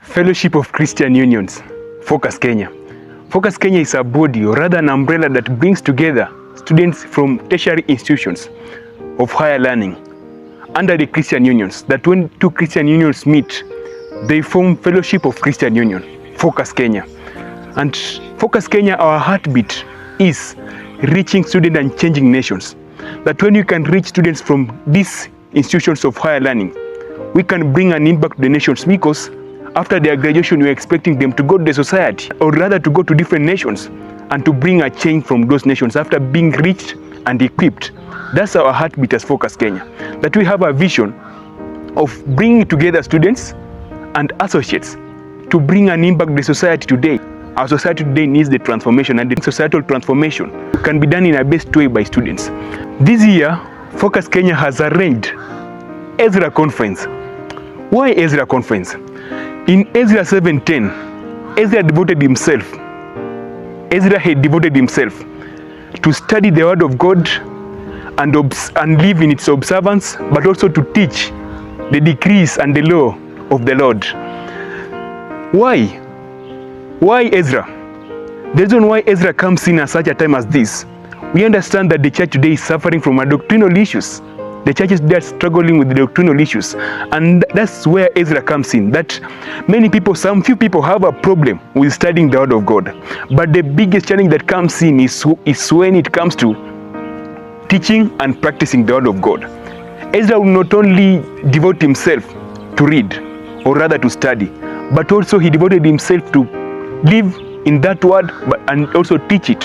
Fellowship of Christian Unions, Focus Kenya. Focus Kenya is a body, or rather an umbrella, that brings together students from tertiary institutions of higher learning under the Christian unions. That when two Christian unions meet, they form Fellowship of Christian Union, Focus Kenya. And Focus Kenya, our heartbeat is reaching students and changing nations. That when you can reach students from these institutions of higher learning, we can bring an impact to the nations, because after their graduation, we're expecting them to go to the society, or rather to go to different nations and to bring a change from those nations after being reached and equipped. That's our heartbeat as Focus Kenya. That we have a vision of bringing together students and associates to bring an impact to the society today. Our society today needs the transformation, and the societal transformation can be done in a best way by students. This year, Focus Kenya has arranged Ezra Conference. Why Ezra Conference? In Ezra 7:10, Ezra had devoted himself to study the word of God and live in its observance, but also to teach the decrees and the law of the Lord. Why? Why Ezra? The reason why Ezra comes in at such a time as this, we understand that the church today is suffering from doctrinal issues. The churches today are struggling with the doctrinal issues, and that's where Ezra comes in. That some few people have a problem with studying the word of God, but the biggest challenge that comes in is when it comes to teaching and practicing the word of God. Ezra will not only devote himself to read, or rather to study, but also he devoted himself to live in that word and also teach it.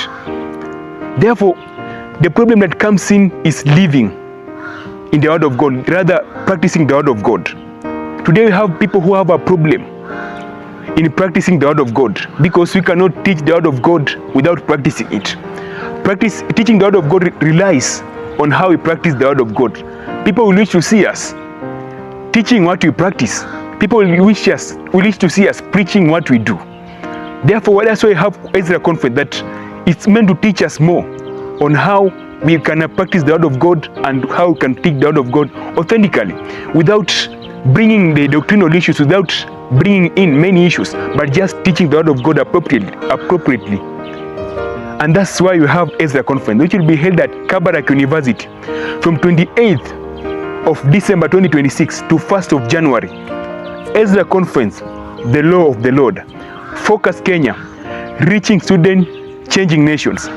Therefore, the problem that comes in is living in the word of God, rather practicing the word of God. Today we have people who have a problem in practicing the word of God, because we cannot teach the word of God without practicing it. Teaching the word of God relies on how we practice the word of God. People will wish to see us teaching what we practice. People will wish to see us preaching what we do. Therefore, that's why we have Ezra Conference, that it's meant to teach us more on how we can practice the word of God and how we can teach the word of God authentically, without bringing the doctrinal issues, without bringing in many issues, but just teaching the word of God appropriately. And that's why we have Ezra Conference, which will be held at Kabarak University from 28th of December 2026 to 1st of January. Ezra Conference, the law of the Lord. Focus Kenya, reaching students, changing nations.